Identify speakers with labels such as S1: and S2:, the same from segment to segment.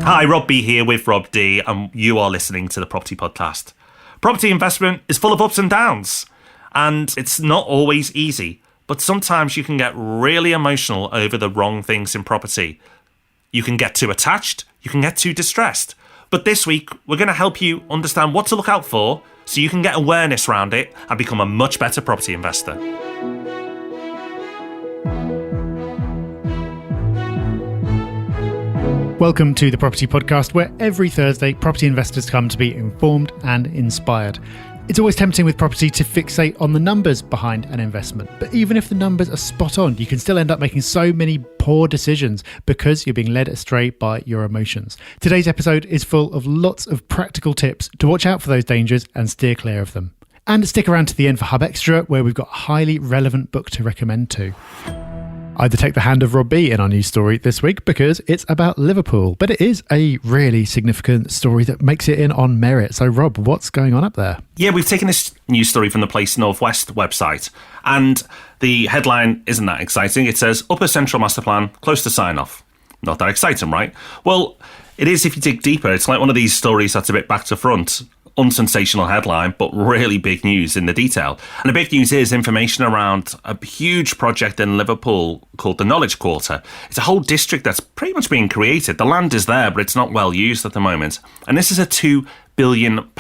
S1: Hi, Rob B here with Rob D, and you are listening to the Property Podcast. Property investment is full of ups and downs, and it's not always easy, but sometimes you can get really emotional over the wrong things in property. You can get too attached, you can get too distressed. But this week, we're going to help you understand what to look out for so you can get awareness around it and become a much better property investor.
S2: Welcome to the Property Podcast, where every Thursday property investors come to be informed and inspired. It's always tempting with property to fixate on the numbers behind an investment. But even if the numbers are spot on, you can still end up making so many poor decisions because you're being led astray by your emotions. Today's episode is full of lots of practical tips to watch out for those dangers and steer clear of them. And stick around to the end for Hub Extra, where we've got a highly relevant book to recommend too. Either take the hand of Rob B in our news story this week because it's about Liverpool, but it is a really significant story that makes it in on merit. So Rob, what's going on up there?
S1: Yeah, we've taken this news story from the Place Northwest website, and the headline isn't that exciting. It says, Upper Central Master Plan, close to sign-off. Not that exciting, right? Well, it is if you dig deeper. It's like one of these stories that's a bit back to front. Unsensational headline, but really big news in the detail. And the big news is information around a huge project in Liverpool called the Knowledge Quarter. It's a whole district that's pretty much being created. The land is there, but it's not well used at the moment. And this is a £2 billion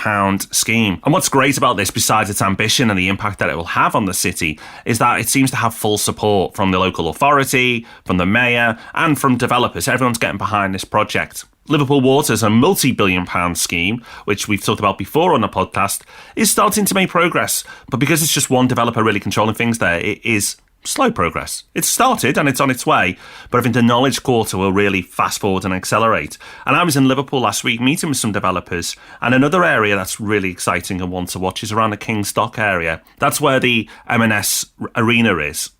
S1: scheme. And what's great about this, besides its ambition and the impact that it will have on the city, is that it seems to have full support from the local authority, from the mayor, and from developers. Everyone's getting behind this project. Liverpool Water's a multi-billion pound scheme, which we've talked about before on the podcast, is starting to make progress. But because it's just one developer really controlling things there, it is slow progress. It's started and it's on its way, but I think the Knowledge Quarter will really fast forward and accelerate. And I was in Liverpool last week meeting with some developers, and another area that's really exciting and one to watch is around the King's Dock area. That's where the M&S Arena is,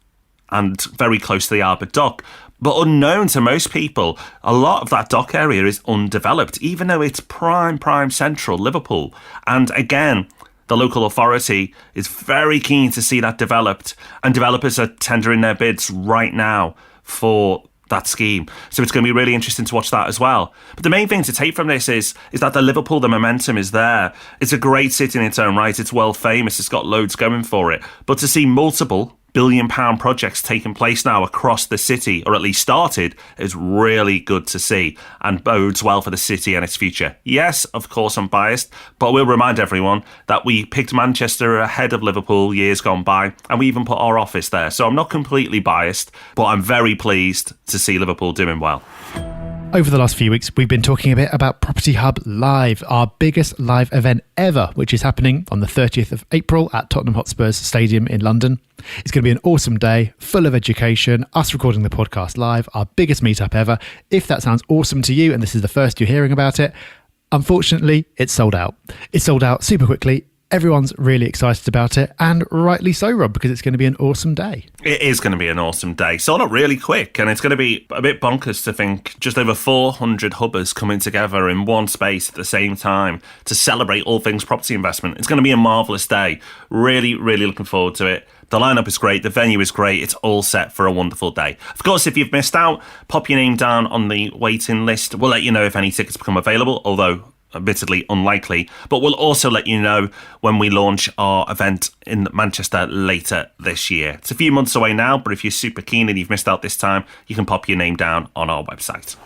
S1: and very close to the Arbor Dock. But unknown to most people, a lot of that dock area is undeveloped, even though it's prime central Liverpool. And again, the local authority is very keen to see that developed, and developers are tendering their bids right now for that scheme. So it's going to be really interesting to watch that as well. But the main thing to take from this is that the Liverpool, the momentum is there. It's a great city in its own right. It's well famous. It's got loads going for it. But to see multiple billion-pound projects taking place now across the city, or at least started, is really good to see and bodes well for the city and its future. Yes, of course, I'm biased, but we'll remind everyone that we picked Manchester ahead of Liverpool years gone by, and we even put our office there. So I'm not completely biased, but I'm very pleased to see Liverpool doing well.
S2: Over the last few weeks, we've been talking a bit about Property Hub Live, our biggest live event ever, which is happening on the 30th of April at Tottenham Hotspur's Stadium in London. It's going to be an awesome day, full of education, us recording the podcast live, our biggest meetup ever. If that sounds awesome to you and this is the first you're hearing about it, unfortunately, it's sold out. It's sold out super quickly. Everyone's really excited about it, and rightly so, Rob, because it's going to be an awesome day.
S1: It is going to be an awesome day. Sold out really quick, and it's going to be a bit bonkers to think just over 400 hubbers coming together in one space at the same time to celebrate all things property investment. It's going to be a marvellous day. Really, really looking forward to it. The lineup is great. The venue is great. It's all set for a wonderful day. Of course, if you've missed out, pop your name down on the waiting list. We'll let you know if any tickets become available, although admittedly unlikely, but we'll also let you know when we launch our event in Manchester later this year. It's a few months away now, but if you're super keen and you've missed out this time, you can pop your name down on our website.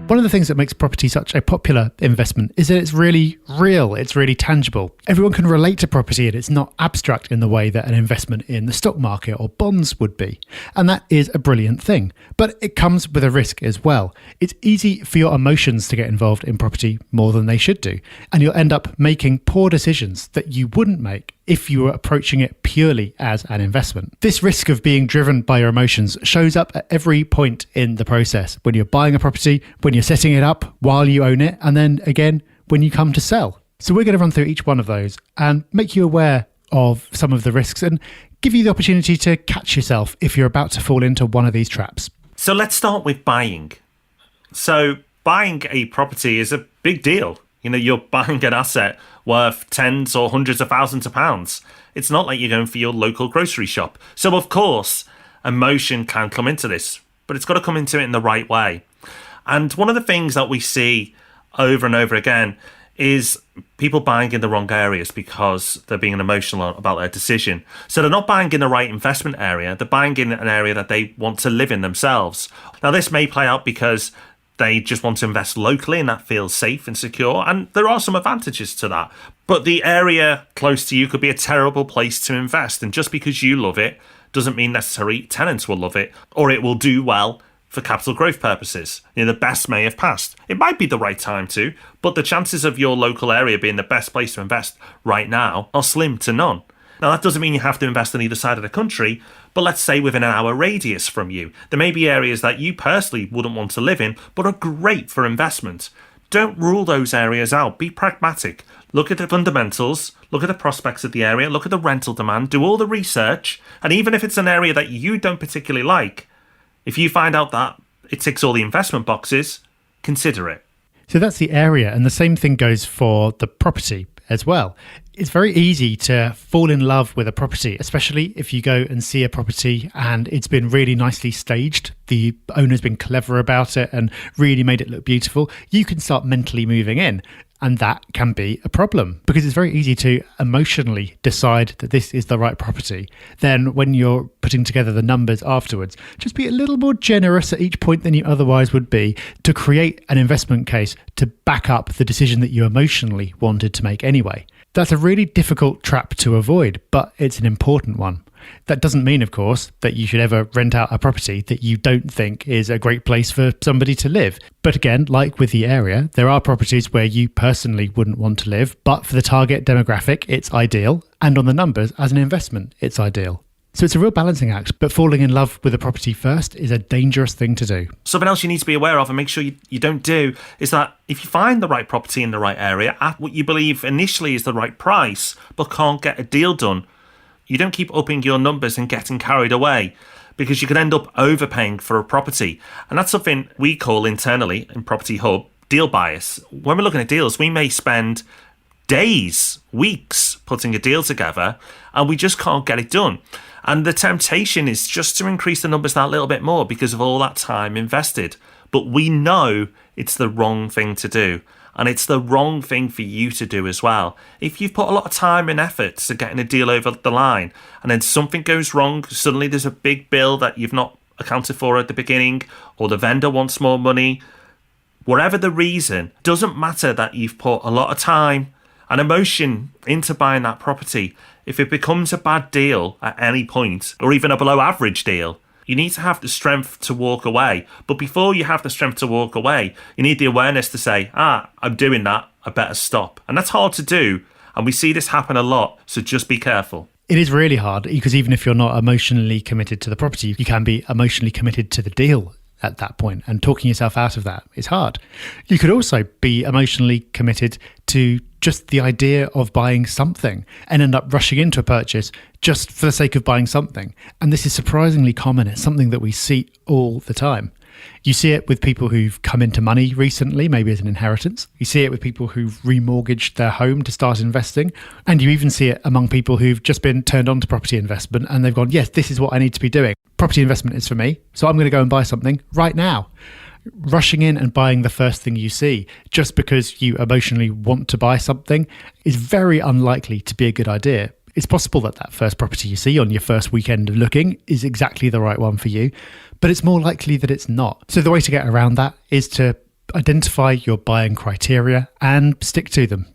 S2: One of the things that makes property such a popular investment is that it's really real, it's really tangible. Everyone can relate to property and it's not abstract in the way that an investment in the stock market or bonds would be. And that is a brilliant thing. But it comes with a risk as well. It's easy for your emotions to get involved in property more than they should do. And you'll end up making poor decisions that you wouldn't make if you were approaching it purely as an investment. This risk of being driven by your emotions shows up at every point in the process. When you're buying a property, when you're setting it up while you own it, and then again, when you come to sell. So we're going to run through each one of those and make you aware of some of the risks and give you the opportunity to catch yourself if you're about to fall into one of these traps.
S1: So let's start with buying. So buying a property is a big deal. You know, you're buying an asset worth tens or hundreds of thousands of pounds. It's not like you're going for your local grocery shop. So, of course, emotion can come into this, but it's got to come into it in the right way. And one of the things that we see over and over again is people buying in the wrong areas because they're being emotional about their decision. So they're not buying in the right investment area, they're buying in an area that they want to live in themselves. Now, this may play out because they just want to invest locally and that feels safe and secure, and there are some advantages to that. But the area close to you could be a terrible place to invest, and just because you love it doesn't mean necessarily tenants will love it or it will do well for capital growth purposes. The best may have passed. It might be the right time to, but the chances of your local area being the best place to invest right now are slim to none. Now, that doesn't mean you have to invest on either side of the country, but let's say within an hour radius from you. There may be areas that you personally wouldn't want to live in, but are great for investment. Don't rule those areas out. Be pragmatic. Look at the fundamentals, look at the prospects of the area, look at the rental demand, do all the research, and even if it's an area that you don't particularly like, if you find out that it ticks all the investment boxes, consider it.
S2: So that's the area, and the same thing goes for the property as well. It's very easy to fall in love with a property, especially if you go and see a property and it's been really nicely staged. The owner's been clever about it and really made it look beautiful. You can start mentally moving in. And that can be a problem because it's very easy to emotionally decide that this is the right property. Then when you're putting together the numbers afterwards, just be a little more generous at each point than you otherwise would be to create an investment case to back up the decision that you emotionally wanted to make anyway. That's a really difficult trap to avoid, but it's an important one. That doesn't mean, of course, that you should ever rent out a property that you don't think is a great place for somebody to live. But again, like with the area, there are properties where you personally wouldn't want to live, but for the target demographic, it's ideal. And on the numbers, as an investment, it's ideal. So it's a real balancing act, but falling in love with a property first is a dangerous thing to do.
S1: Something else you need to be aware of and make sure you don't do is that if you find the right property in the right area at what you believe initially is the right price, but can't get a deal done, you don't keep upping your numbers and getting carried away because you could end up overpaying for a property. And that's something we call internally in Property Hub deal bias. When we're looking at deals, we may spend days, weeks putting a deal together and we just can't get it done. And the temptation is just to increase the numbers that little bit more because of all that time invested. But we know it's the wrong thing to do. And it's the wrong thing for you to do as well. If you've put a lot of time and effort to getting a deal over the line and then something goes wrong, suddenly there's a big bill that you've not accounted for at the beginning, or the vendor wants more money, whatever the reason, doesn't matter that you've put a lot of time and emotion into buying that property. If it becomes a bad deal at any point, or even a below average deal, you need to have the strength to walk away. But before you have the strength to walk away, you need the awareness to say, I'm doing that, I better stop. And that's hard to do. And we see this happen a lot. So just be careful.
S2: It is really hard because even if you're not emotionally committed to the property, you can be emotionally committed to the deal at that point, and talking yourself out of that is hard. You could also be emotionally committed to just the idea of buying something and end up rushing into a purchase just for the sake of buying something. And this is surprisingly common. It's something that we see all the time. You see it with people who've come into money recently, maybe as an inheritance. You see it with people who've remortgaged their home to start investing. And you even see it among people who've just been turned on to property investment and they've gone, yes, this is what I need to be doing. Property investment is for me, so I'm going to go and buy something right now. Rushing in and buying the first thing you see just because you emotionally want to buy something is very unlikely to be a good idea. It's possible that that first property you see on your first weekend of looking is exactly the right one for you, but it's more likely that it's not. So the way to get around that is to identify your buying criteria and stick to them.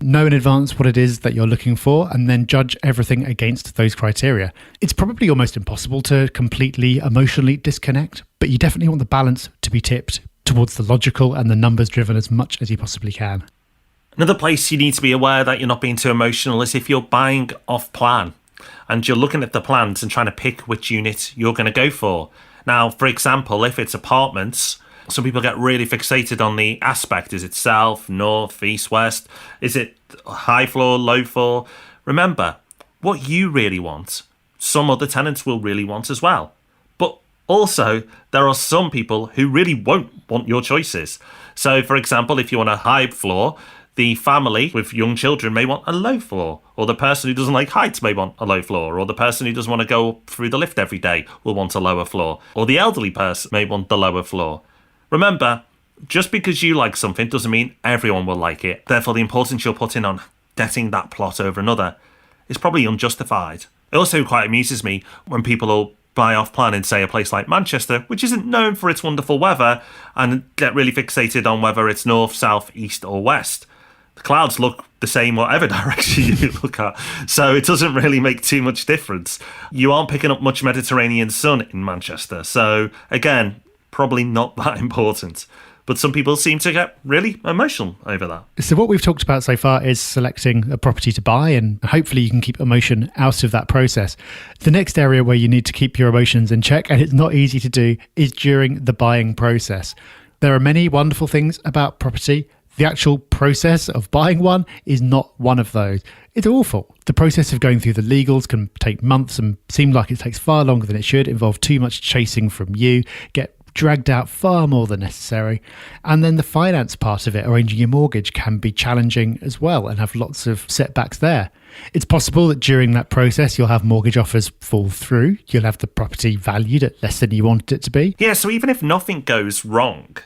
S2: Know in advance what it is that you're looking for and then judge everything against those criteria. It's probably almost impossible to completely emotionally disconnect, but you definitely want the balance to be tipped towards the logical and the numbers driven as much as you possibly can.
S1: Another place you need to be aware that you're not being too emotional is if you're buying off plan and you're looking at the plans and trying to pick which unit you're going to go for. Now, for example, if it's apartments, some people get really fixated on the aspect. Is it south, north, east, west? Is it high floor, low floor? Remember, what you really want, some other tenants will really want as well. But also, there are some people who really won't want your choices. So, for example, if you want a high floor, the family with young children may want a low floor, or the person who doesn't like heights may want a low floor, or the person who doesn't want to go through the lift every day will want a lower floor, or the elderly person may want the lower floor. Remember, just because you like something doesn't mean everyone will like it. Therefore, the importance you'll put in on getting that plot over another is probably unjustified. It also quite amuses me when people will buy off plan in, say, a place like Manchester, which isn't known for its wonderful weather, and get really fixated on whether it's north, south, east or west. The clouds look the same whatever direction you look at, so it doesn't really make too much difference. You aren't picking up much Mediterranean sun in Manchester, so again, probably not that important. But some people seem to get really emotional over that.
S2: So what we've talked about so far is selecting a property to buy, and hopefully you can keep emotion out of that process. The next area where you need to keep your emotions in check, and it's not easy to do, is during the buying process. There are many wonderful things about property. The actual process of buying one is not one of those. It's awful. The process of going through the legals can take months and seem like it takes far longer than it should, involve too much chasing from you, get dragged out far more than necessary. And then the finance part of it, arranging your mortgage, can be challenging as well and have lots of setbacks there. It's possible that during that process you'll have mortgage offers fall through. You'll have the property valued at less than you wanted it to be.
S1: Yeah, so even if nothing goes wrong,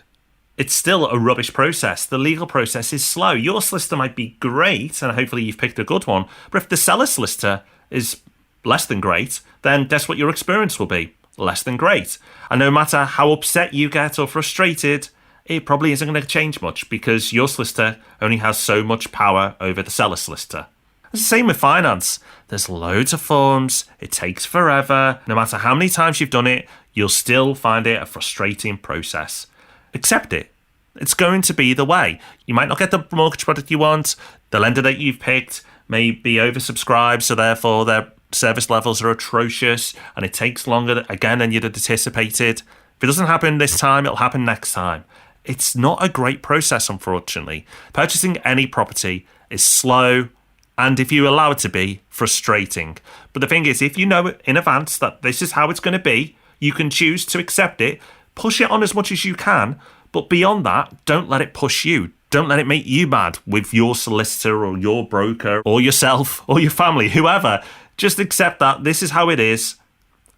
S1: it's still a rubbish process. The legal process is slow. Your solicitor might be great, and hopefully you've picked a good one, but if the seller solicitor is less than great, then guess what your experience will be? Less than great. And no matter how upset you get or frustrated, it probably isn't going to change much because your solicitor only has so much power over the seller solicitor. It's the same with finance. There's loads of forms, it takes forever. No matter how many times you've done it, you'll still find it a frustrating process. Accept it. It's going to be the way. You might not get the mortgage product you want. The lender that you've picked may be oversubscribed, so therefore their service levels are atrocious and it takes longer again than you'd anticipated. If it doesn't happen this time, it'll happen next time. It's not a great process, unfortunately. Purchasing any property is slow and, if you allow it to be, frustrating. But the thing is, if you know in advance that this is how it's going to be, you can choose to accept it, push it on as much as you can, but beyond that, don't let it push you. Don't let it make you mad with your solicitor or your broker or yourself or your family, whoever. Just accept that this is how it is.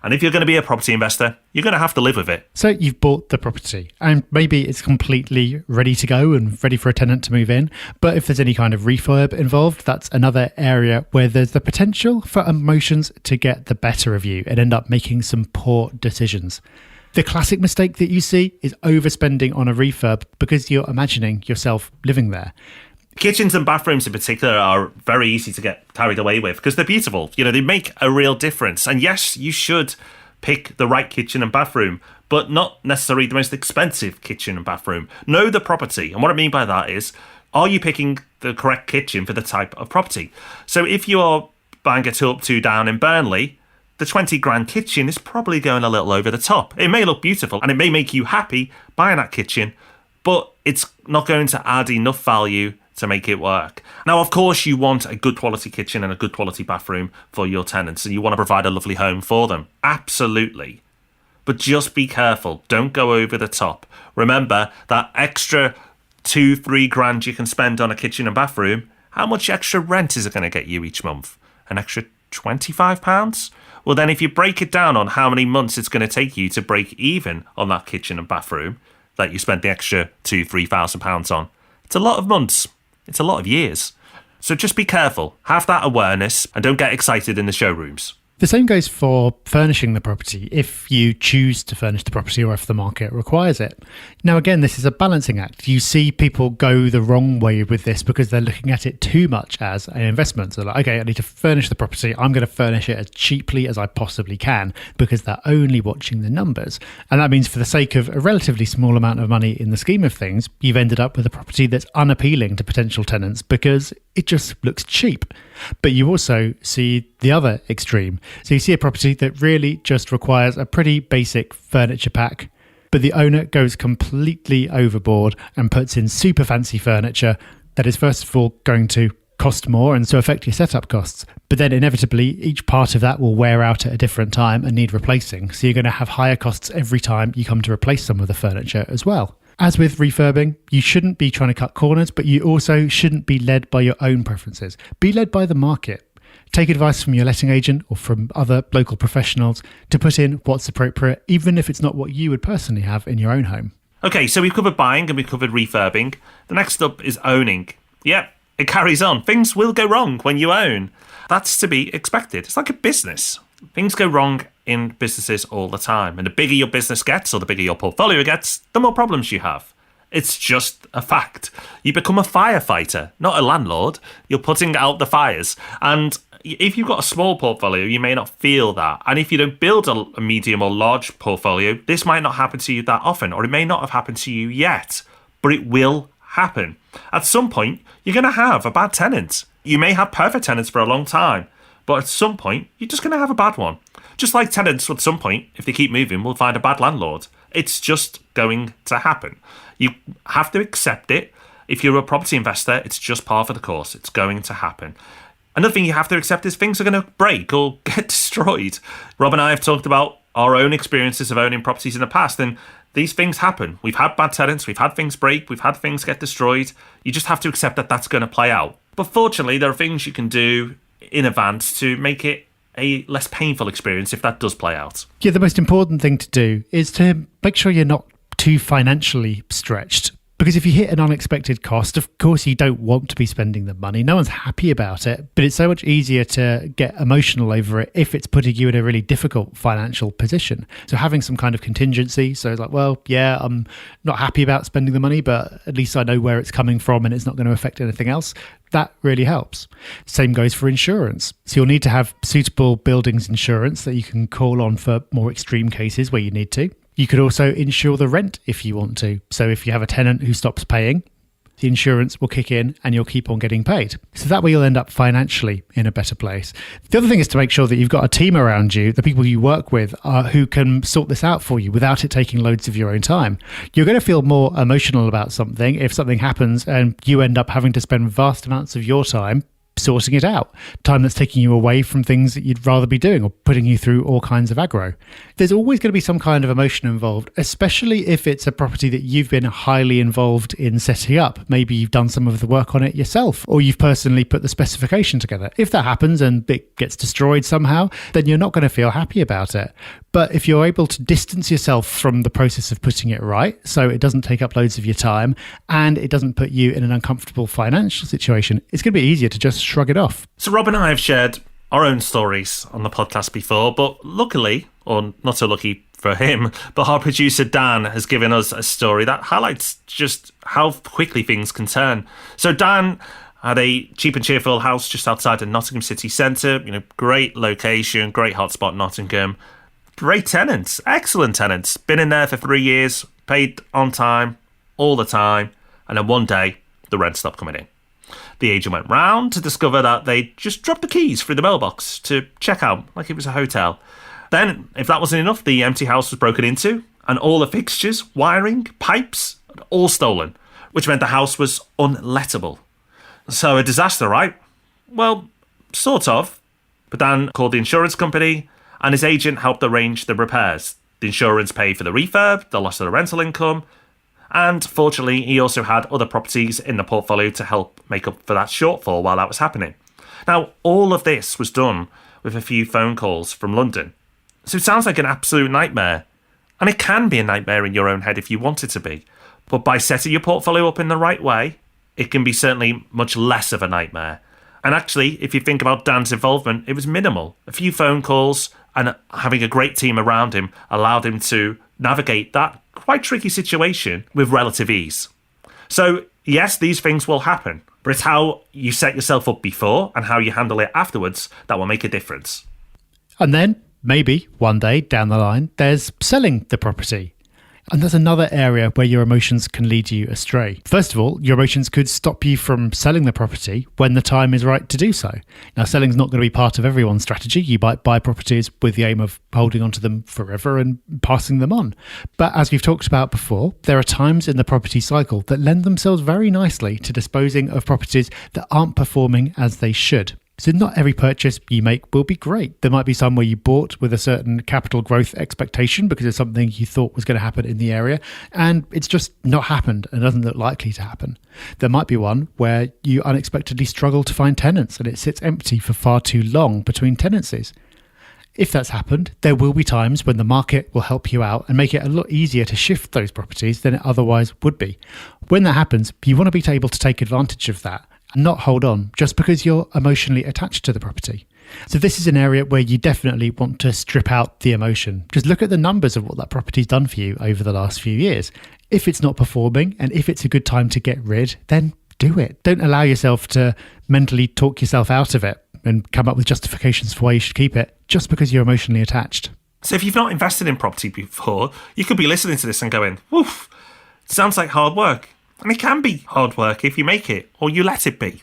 S1: And if you're going to be a property investor, you're going to have to live with it.
S2: So you've bought the property and maybe it's completely ready to go and ready for a tenant to move in. But if there's any kind of refurb involved, that's another area where there's the potential for emotions to get the better of you and end up making some poor decisions. The classic mistake that you see is overspending on a refurb because you're imagining yourself living there.
S1: Kitchens and bathrooms in particular are very easy to get carried away with because they're beautiful. You know, they make a real difference. And yes, you should pick the right kitchen and bathroom, but not necessarily the most expensive kitchen and bathroom. Know the property. And what I mean by that is, are you picking the correct kitchen for the type of property? So if you are buying a 2-up-2 down in Burnley, the 20 grand kitchen is probably going a little over the top. It may look beautiful and it may make you happy buying that kitchen, but it's not going to add enough value to make it work. Now, of course, you want a good quality kitchen and a good quality bathroom for your tenants, and you want to provide a lovely home for them. Absolutely. But just be careful. Don't go over the top. Remember that extra 2-3 grand you can spend on a kitchen and bathroom, how much extra rent is it going to get you each month? An extra £25? Well, then if you break it down on how many months it's going to take you to break even on that kitchen and bathroom that you spent the extra £2,000-3,000 on, it's a lot of months. It's a lot of years. So just be careful, have that awareness, and don't get excited in the showrooms.
S2: The same goes for furnishing the property, if you choose to furnish the property or if the market requires it. Now, again, this is a balancing act. You see people go the wrong way with this because they're looking at it too much as an investment. So like, okay, I need to furnish the property. I'm going to furnish it as cheaply as I possibly can because they're only watching the numbers. And that means for the sake of a relatively small amount of money in the scheme of things, you've ended up with a property that's unappealing to potential tenants because it just looks cheap. But you also see the other extreme. So you see a property that really just requires a pretty basic furniture pack, but the owner goes completely overboard and puts in super fancy furniture that is first of all going to cost more and so affect your setup costs. But then inevitably each part of that will wear out at a different time and need replacing. So you're going to have higher costs every time you come to replace some of the furniture as well. As with refurbing, you shouldn't be trying to cut corners, but you also shouldn't be led by your own preferences. Be led by the market. Take advice from your letting agent or from other local professionals to put in what's appropriate, even if it's not what you would personally have in your own home.
S1: Okay, so we've covered buying and we've covered refurbing. The next up is owning. Yep, it carries on. Things will go wrong when you own. That's to be expected. It's like a business. Things go wrong in businesses all the time. And the bigger your business gets, or the bigger your portfolio gets, the more problems you have. It's just a fact. You become a firefighter, not a landlord. You're putting out the fires. And if you've got a small portfolio, you may not feel that. And if you don't build a medium or large portfolio, this might not happen to you that often, or it may not have happened to you yet, but it will happen. At some point, you're going to have a bad tenant. You may have perfect tenants for a long time, but at some point, you're just going to have a bad one. Just like tenants at some point, if they keep moving, will find a bad landlord. It's just going to happen. You have to accept it. If you're a property investor, it's just par for the course. It's going to happen. Another thing you have to accept is things are going to break or get destroyed. Rob and I have talked about our own experiences of owning properties in the past, and these things happen. We've had bad tenants, we've had things break, we've had things get destroyed. You just have to accept that that's going to play out. But fortunately, there are things you can do in advance to make it a less painful experience if that does play out.
S2: Yeah, the most important thing to do is to make sure you're not too financially stretched. Because if you hit an unexpected cost, of course you don't want to be spending the money. No one's happy about it, but it's so much easier to get emotional over it if it's putting you in a really difficult financial position. So having some kind of contingency, so it's like, well, yeah, I'm not happy about spending the money, but at least I know where it's coming from and it's not going to affect anything else. That really helps. Same goes for insurance. So you'll need to have suitable buildings insurance that you can call on for more extreme cases where you need to. You could also insure the rent if you want to. So if you have a tenant who stops paying, the insurance will kick in and you'll keep on getting paid. So that way you'll end up financially in a better place. The other thing is to make sure that you've got a team around you, the people you work with, who can sort this out for you without it taking loads of your own time. You're going to feel more emotional about something if something happens and you end up having to spend vast amounts of your time sorting it out, time that's taking you away from things that you'd rather be doing or putting you through all kinds of aggro. There's always going to be some kind of emotion involved, especially if it's a property that you've been highly involved in setting up. Maybe you've done some of the work on it yourself, or you've personally put the specification together. If that happens and it gets destroyed somehow, then you're not going to feel happy about it. But if you're able to distance yourself from the process of putting it right, so it doesn't take up loads of your time and it doesn't put you in an uncomfortable financial situation, it's going to be easier to just shrug it off.
S1: So Rob and I have shared our own stories on the podcast before, but luckily, or not so lucky for him, but our producer Dan has given us a story that highlights just how quickly things can turn. So Dan had a cheap and cheerful house just outside of Nottingham city centre, great location, great hotspot Nottingham. Great tenants, excellent tenants. Been in there for 3 years, paid on time, all the time. And then one day, the rent stopped coming in. The agent went round to discover that they just dropped the keys through the mailbox to check out like it was a hotel. Then, if that wasn't enough, the empty house was broken into and all the fixtures, wiring, pipes, all stolen, which meant the house was unlettable. So a disaster, right? Well, sort of. But Dan called the insurance company and his agent helped arrange the repairs. The insurance paid for the refurb, the loss of the rental income, and fortunately he also had other properties in the portfolio to help make up for that shortfall while that was happening. Now, all of this was done with a few phone calls from London. So it sounds like an absolute nightmare. And it can be a nightmare in your own head if you want it to be. But by setting your portfolio up in the right way, it can be certainly much less of a nightmare. And actually, if you think about Dan's involvement, it was minimal. A few phone calls and having a great team around him allowed him to navigate that quite tricky situation with relative ease. So, yes, these things will happen, but it's how you set yourself up before and how you handle it afterwards that will make a difference.
S2: And then, maybe one day down the line, there's selling the property. And that's another area where your emotions can lead you astray. First of all, your emotions could stop you from selling the property when the time is right to do so. Now, selling's not going to be part of everyone's strategy. You might buy properties with the aim of holding onto them forever and passing them on. But as we've talked about before, there are times in the property cycle that lend themselves very nicely to disposing of properties that aren't performing as they should. So not every purchase you make will be great. There might be some where you bought with a certain capital growth expectation because of something you thought was going to happen in the area, and it's just not happened and doesn't look likely to happen. There might be one where you unexpectedly struggle to find tenants and it sits empty for far too long between tenancies. If that's happened, there will be times when the market will help you out and make it a lot easier to shift those properties than it otherwise would be. When that happens, you want to be able to take advantage of that and not hold on just because you're emotionally attached to the property. So this is an area where you definitely want to strip out the emotion. Just look at the numbers of what that property's done for you over the last few years. If it's not performing and if it's a good time to get rid, then do it. Don't allow yourself to mentally talk yourself out of it and come up with justifications for why you should keep it just because you're emotionally attached.
S1: So if you've not invested in property before, you could be listening to this and going, woof, sounds like hard work. And it can be hard work if you make it or you let it be.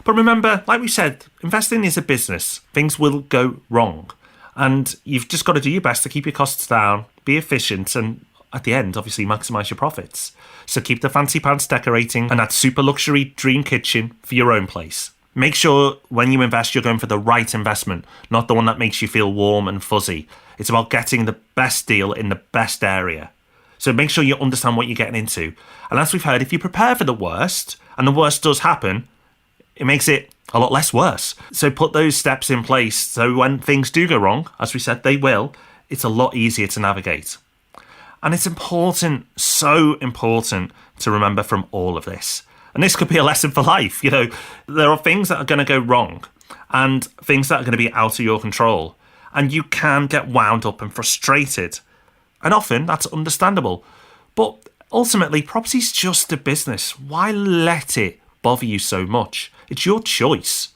S1: But remember, like we said, investing is a business. Things will go wrong. And you've just got to do your best to keep your costs down, be efficient, and at the end, obviously, maximise your profits. So keep the fancy pants decorating and that super luxury dream kitchen for your own place. Make sure when you invest, you're going for the right investment, not the one that makes you feel warm and fuzzy. It's about getting the best deal in the best area. So make sure you understand what you're getting into. And as we've heard, if you prepare for the worst, and the worst does happen, it makes it a lot less worse. So put those steps in place so when things do go wrong, as we said, they will, it's a lot easier to navigate. And it's important, so important to remember from all of this. And this could be a lesson for life. You know, there are things that are going to go wrong and things that are going to be out of your control. And you can get wound up and frustrated. And often that's understandable. But ultimately, property's just a business. Why let it bother you so much? It's your choice.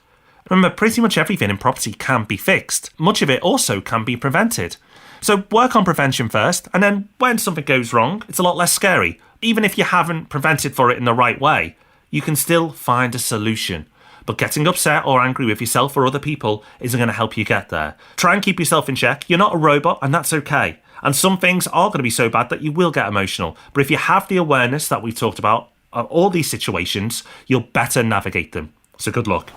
S1: Remember, pretty much everything in property can be fixed. Much of it also can be prevented. So work on prevention first, and then when something goes wrong, it's a lot less scary. Even if you haven't prevented for it in the right way, you can still find a solution. But getting upset or angry with yourself or other people isn't going to help you get there. Try and keep yourself in check. You're not a robot, and that's okay. And some things are going to be so bad that you will get emotional. But if you have the awareness that we've talked about of all these situations, you'll better navigate them. So good luck.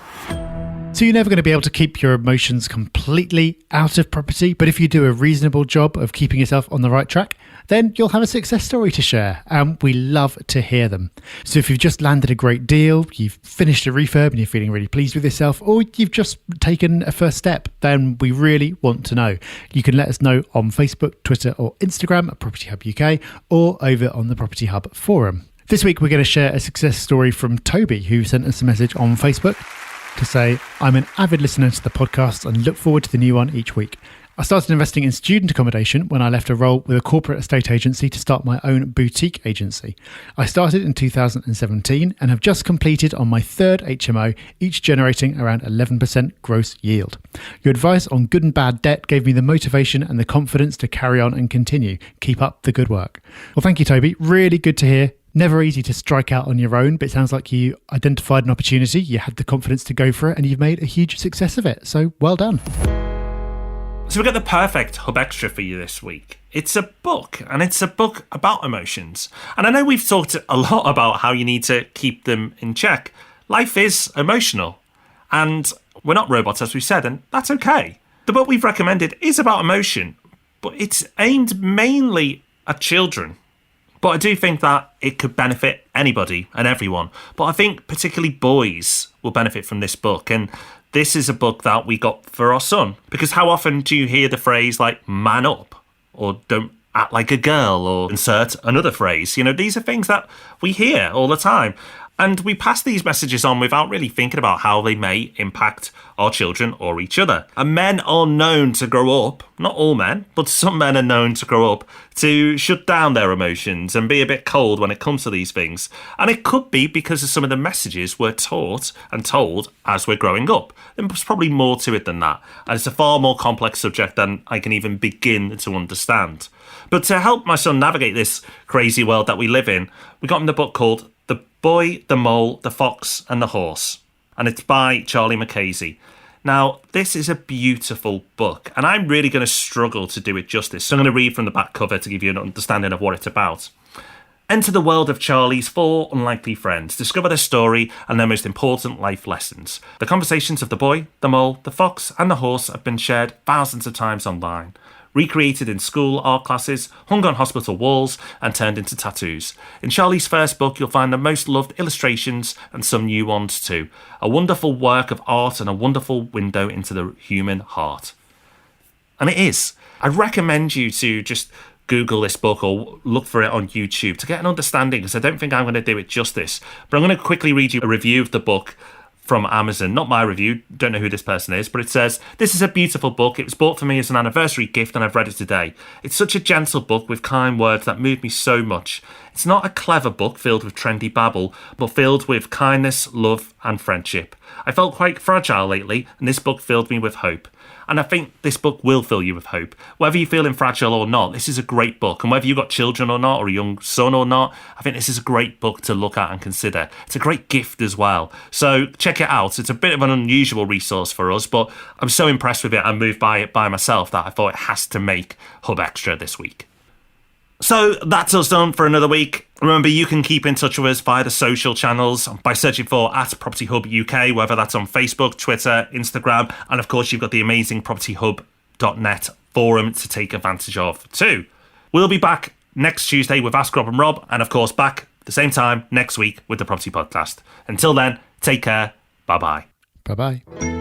S2: So you're never going to be able to keep your emotions completely out of property, but if you do a reasonable job of keeping yourself on the right track, then you'll have a success story to share, and we love to hear them. So if you've just landed a great deal, you've finished a refurb and you're feeling really pleased with yourself, or you've just taken a first step, then we really want to know. You can let us know on Facebook, Twitter or Instagram at Property Hub UK, or over on the Property Hub forum. This week we're going to share a success story from Toby, who sent us a message on Facebook to say, I'm an avid listener to the podcast and look forward to the new one each week. I started investing in student accommodation when I left a role with a corporate estate agency to start my own boutique agency. I started in 2017 and have just completed on my third HMO, each generating around 11% gross yield. Your advice on good and bad debt gave me the motivation and the confidence to carry on and continue. Keep up the good work. Well, thank you, Toby. Really good to hear. Never easy to strike out on your own, but it sounds like you identified an opportunity, you had the confidence to go for it, and you've made a huge success of it. So well done.
S1: So we've got the perfect Hub Extra for you this week. It's a book, and it's a book about emotions. And I know we've talked a lot about how you need to keep them in check. Life is emotional, and we're not robots, as we said, and that's okay. The book we've recommended is about emotion, but it's aimed mainly at children. But I do think that it could benefit anybody and everyone. But I think particularly boys will benefit from this book. And this is a book that we got for our son. Because how often do you hear the phrase like, man up? Or don't act like a girl? Or insert another phrase. You know, these are things that we hear all the time. And we pass these messages on without really thinking about how they may impact our children or each other. And men are known to grow up, not all men, but some men are known to grow up to shut down their emotions and be a bit cold when it comes to these things. And it could be because of some of the messages we're taught and told as we're growing up. There's probably more to it than that. And it's a far more complex subject than I can even begin to understand. But to help my son navigate this crazy world that we live in, we got him the book called The Boy, the Mole, the Fox and the Horse. And it's by Charlie Mackesy. Now, this is a beautiful book, and I'm really going to struggle to do it justice. So I'm going to read from the back cover to give you an understanding of what it's about. Enter the world of Charlie's 4 unlikely friends. Discover their story and their most important life lessons. The conversations of the boy, the mole, the fox and the horse have been shared thousands of times online. Recreated in school art classes, hung on hospital walls and turned into tattoos. In Charlie's first book, you'll find the most loved illustrations and some new ones too. A wonderful work of art and a wonderful window into the human heart. And it is. I recommend you to just Google this book or look for it on YouTube to get an understanding, because I don't think I'm going to do it justice. But I'm going to quickly read you a review of the book from Amazon. Not my review, don't know who this person is, but it says, "This is a beautiful book. It was bought for me as an anniversary gift and I've read it today. It's such a gentle book with kind words that moved me so much. It's not a clever book filled with trendy babble, but filled with kindness, love and friendship. I felt quite fragile lately and this book filled me with hope." And I think this book will fill you with hope. Whether you're feeling fragile or not, this is a great book. And whether you've got children or not, or a young son or not, I think this is a great book to look at and consider. It's a great gift as well. So check it out. It's a bit of an unusual resource for us, but I'm so impressed with it and moved by it by myself that I thought it has to make Hub Extra this week. So that's us done for another week. Remember, you can keep in touch with us via the social channels by searching for @PropertyHubUK, whether that's on Facebook, Twitter, Instagram, and of course you've got the amazing propertyhub.net forum to take advantage of too. We'll be back next Tuesday with Ask Rob and Rob, and of course back at the same time next week with the Property Podcast. Until then, take care. Bye-bye.
S2: Bye-bye.